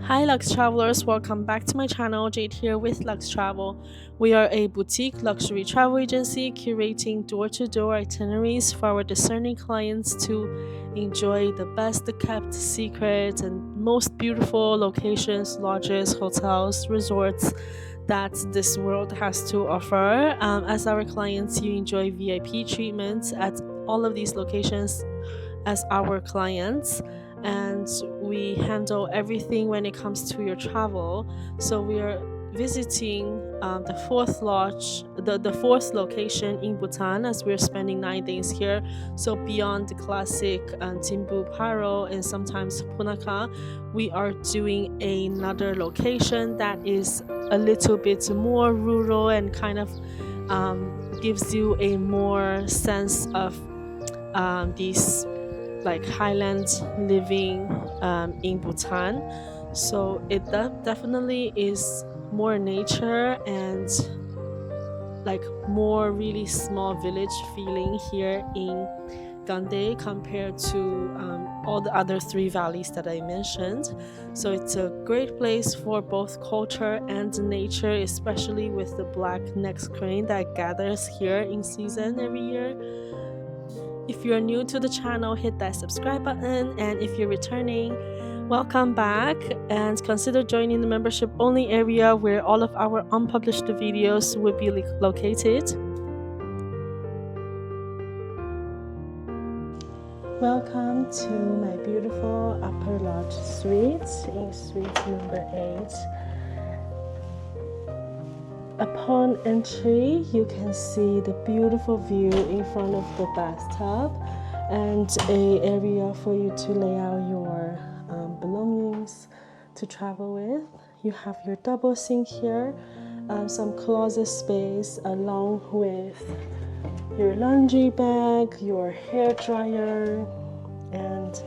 Hi Lux Travelers, welcome back to my channel. Jade here with Lux Travel. We are a boutique luxury travel agency curating door-to-door itineraries for our discerning clients to enjoy the best kept secrets and most beautiful locations, lodges, hotels, resorts that this world has to offer. As our clients, you enjoy VIP treatments at all of these locations as our clients, and we handle everything when it comes to your travel. So we are visiting the fourth lodge, the fourth location in Bhutan, as we're spending 9 days here. So beyond the classic Timbu Paro and sometimes Punakha, we are doing another location that is a little bit more rural and kind of gives you a more sense of these like highland living in Bhutan. So it definitely is more nature and like more really small village feeling here in Gangtey compared to all the other three valleys that I mentioned. So it's a great place for both culture and nature, especially with the black necked crane that gathers here in season every year. If you're new to the channel, hit that subscribe button, and if you're returning, welcome back and consider joining the membership only area where all of our unpublished videos will be located. Welcome to my beautiful Upper Lodge Suite in suite number 8. Upon entry, you can see the beautiful view in front of the bathtub and a area for you to lay out your belongings to travel with. You have your double sink here, some closet space along with your laundry bag, your hair dryer, and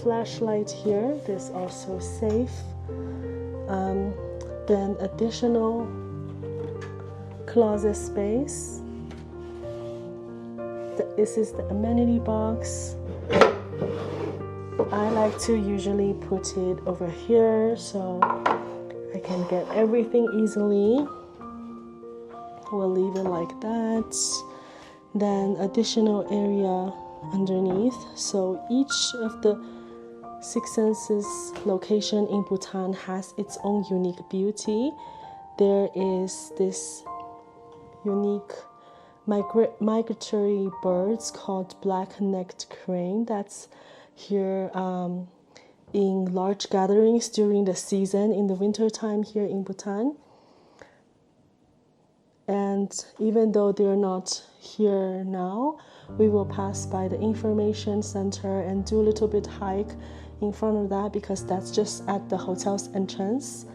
flashlight here. This also safe. Then additional closet space. This is the amenity box. I like to usually put it over here so I can get everything easily. We'll leave it like that. Then additional area underneath. So each of the Six Senses location in Bhutan has its own unique beauty. There is this unique migratory birds called black-necked crane that's here in large gatherings during the season in the winter time here in Bhutan. And even though they're not here now, we will pass by the information center and do a little bit hike in front of that because that's just at the hotel's entrance.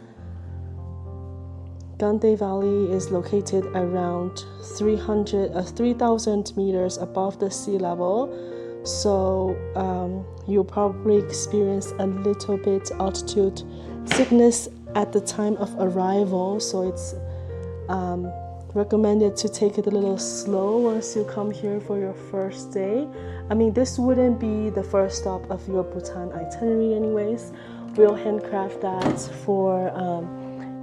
Gangtey Valley is located around 3,000 meters above the sea level, so you'll probably experience a little bit altitude sickness at the time of arrival, so it's recommended to take it a little slow once you come here for your first day. I mean, this wouldn't be the first stop of your Bhutan itinerary anyways. We'll handcraft that for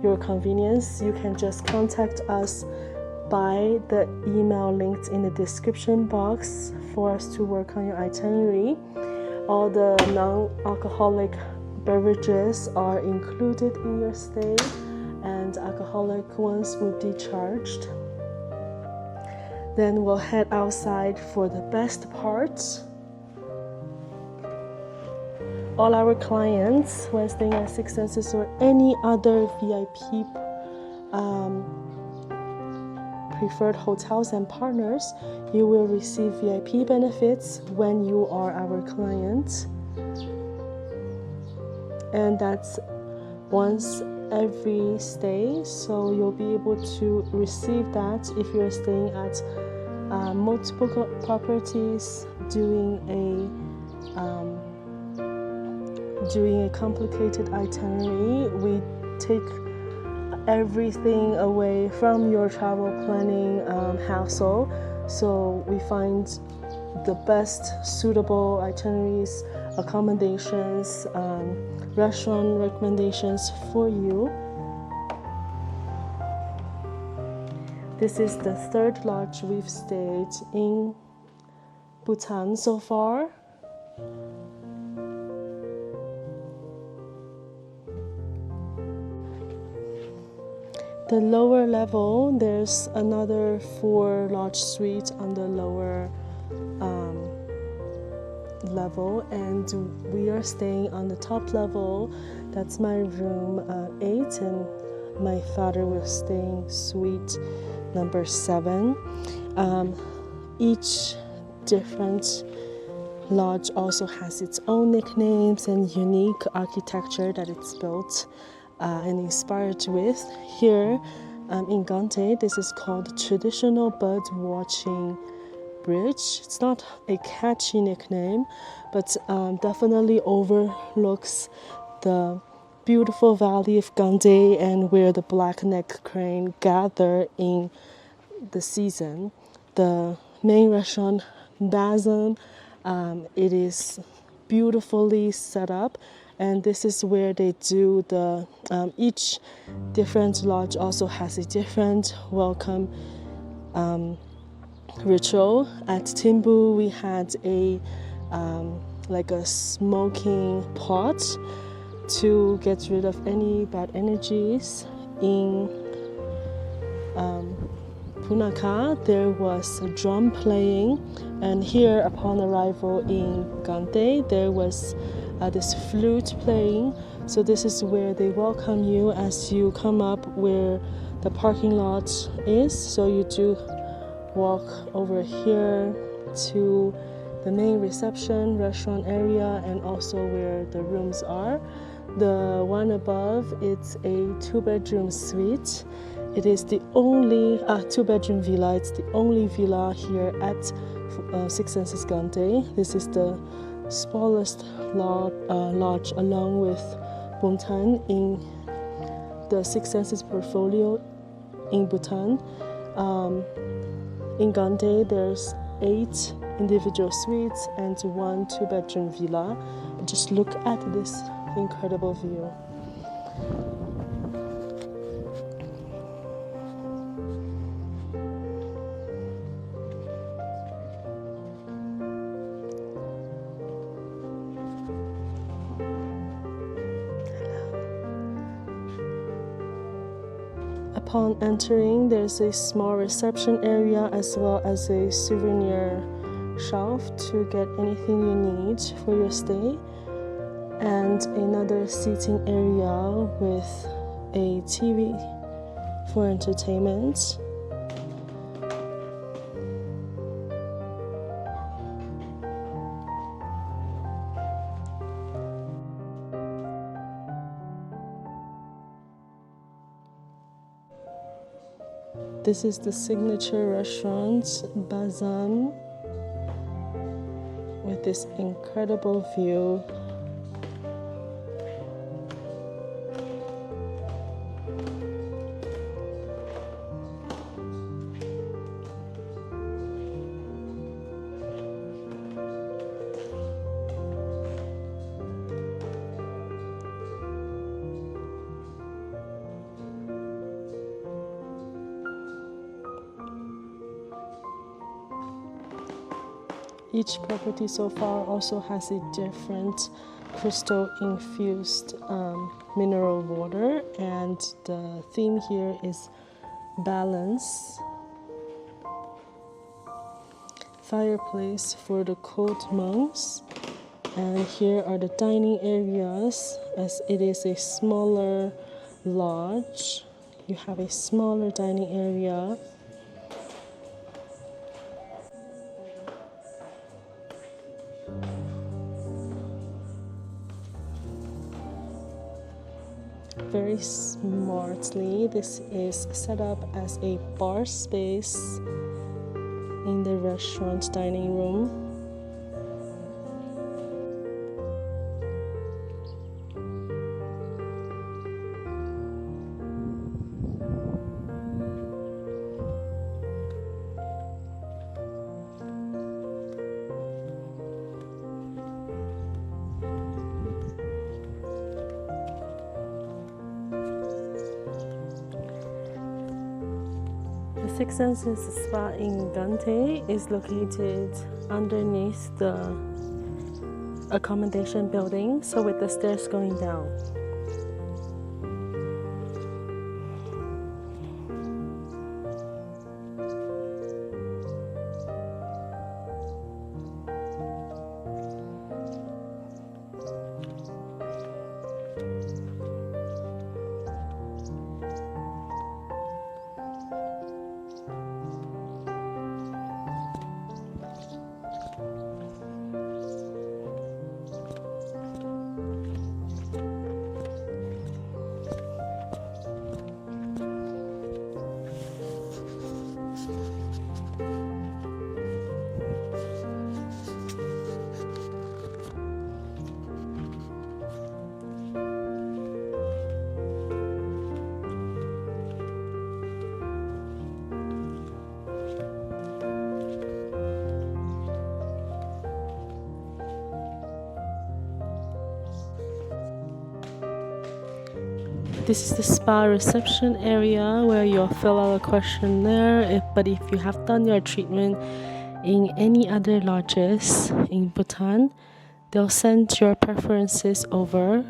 your convenience. You can just contact us by the email linked in the description box for us to work on your itinerary. All the non-alcoholic beverages are included in your stay, and alcoholic ones will be charged. Then we'll head outside for the best part. All our clients, when staying at Six Senses or any other VIP preferred hotels and partners, you will receive VIP benefits when you are our client. And that's once every stay, so you'll be able to receive that if you're staying at multiple properties doing a complicated itinerary. We take everything away from your travel planning hassle, so we find the best suitable itineraries, accommodations, restaurant recommendations for you. This is the third lodge we've stayed in Bhutan so far. The lower level, there's another 4 lodge suites on the lower level, and we are staying on the top level. That's my room 8, and my father was staying suite number 7. Each different lodge also has its own nicknames and unique architecture that it's built and inspired with. Here in Gangtey, this is called traditional Birdwatching Bridge. It's not a catchy nickname, but definitely overlooks the beautiful valley of Gangtey and where the black-necked crane gather in the season. The main restaurant, Bazin, it is beautifully set up, and this is where they do the each different lodge also has a different welcome ritual. At Timbu, we had a like a smoking pot to get rid of any bad energies. In Punakha, there was a drum playing, and here upon arrival in Gangtey, there was this flute playing. So this is where they welcome you as you come up where the parking lot is. So you do walk over here to the main reception restaurant area and also where the rooms are. The one above, it's a 2-bedroom suite. It is the only 2-bedroom villa. It's the only villa here at Six Senses Gangtey. This is the smallest lodge along with Bhutan in the Six Senses portfolio in Bhutan. In Gangtey, there's 8 individual suites and 1 2-bedroom villa. Just look at this incredible view. Upon entering, there's a small reception area as well as a souvenir shelf to get anything you need for your stay, and another seating area with a TV for entertainment. This is the signature restaurant, Bazin, with this incredible view. Each property so far also has a different crystal-infused mineral water, and the theme here is balance. Fireplace for the cold monks, and here are the dining areas. As it is a smaller lodge, you have a smaller dining area. Very smartly, this is set up as a bar space in the restaurant dining room. Six Senses Spa in Gangtey is located underneath the accommodation building, so with the stairs going down. This is the spa reception area where you'll fill out a questionnaire. But if you have done your treatment in any other lodges in Bhutan, they'll send your preferences over.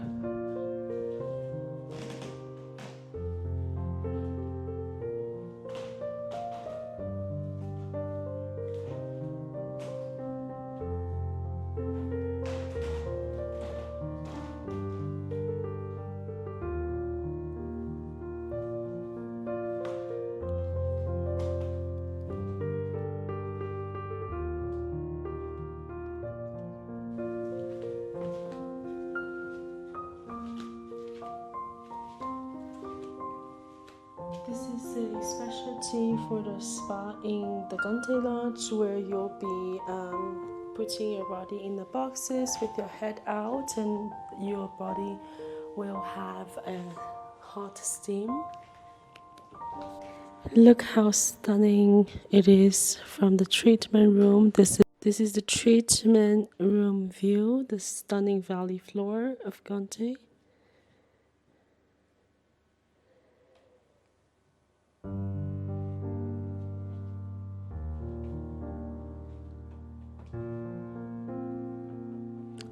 This is a specialty for the spa in the Gangtey Lodge, where you'll be putting your body in the boxes with your head out, and your body will have a hot steam. Look how stunning it is from the treatment room. This is the treatment room view, the stunning valley floor of Gangtey.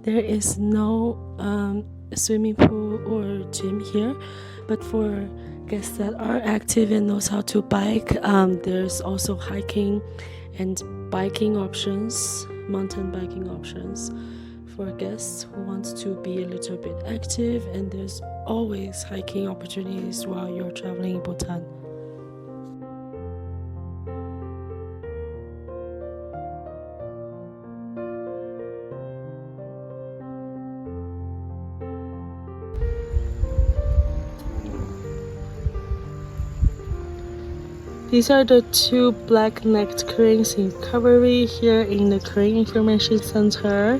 There is no swimming pool or gym here, but for guests that are active and knows how to bike, there's also hiking and biking options, mountain biking options for guests who want to be a little bit active, and there's always hiking opportunities while you're traveling in Bhutan. These are the two black-necked cranes in recovery here in the Crane Information Center.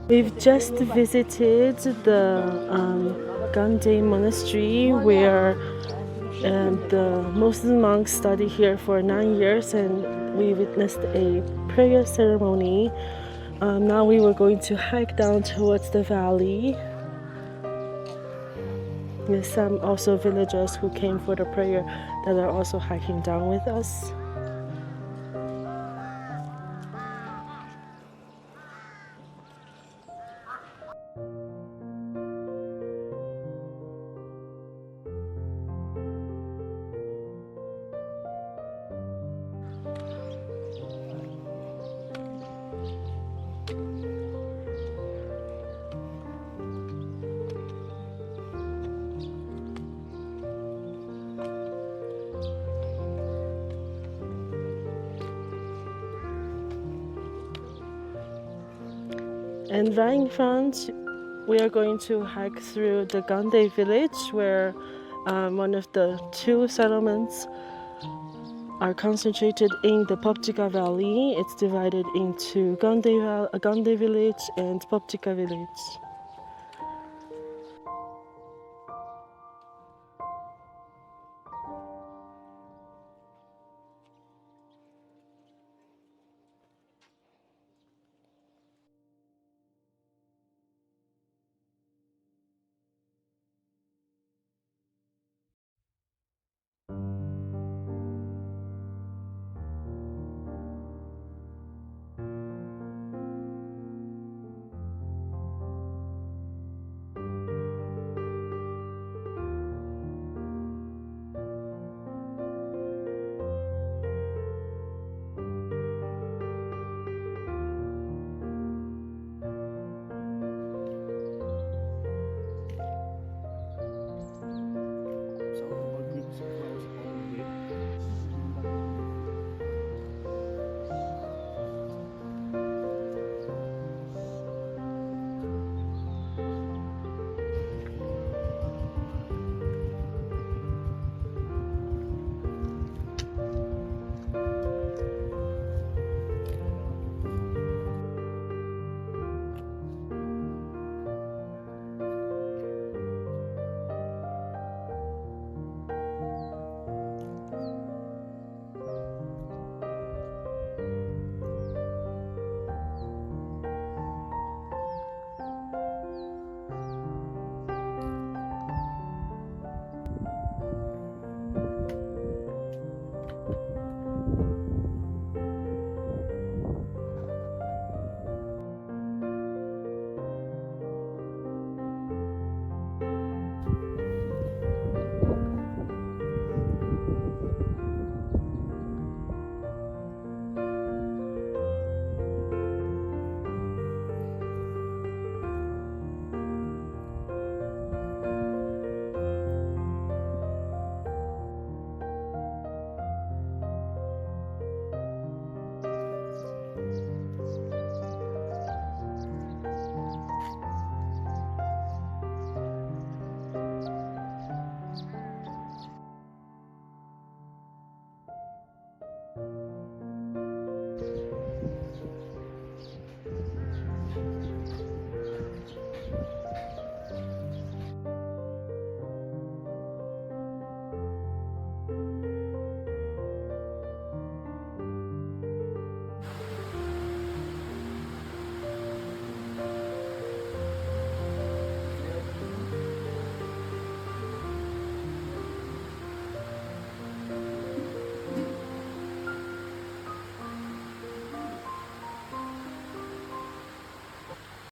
We've just visited the Gangtey Monastery, where the Muslim monks study here for 9 years, and we witnessed a prayer ceremony. Now we were going to hike down towards the valley. There's some also villagers who came for the prayer that are also hiking down with us. And right in front, we are going to hike through the Gangtey village, where one of the two settlements are concentrated in the Phobjikha Valley. It's divided into Gangtey Village and Phobjikha Village.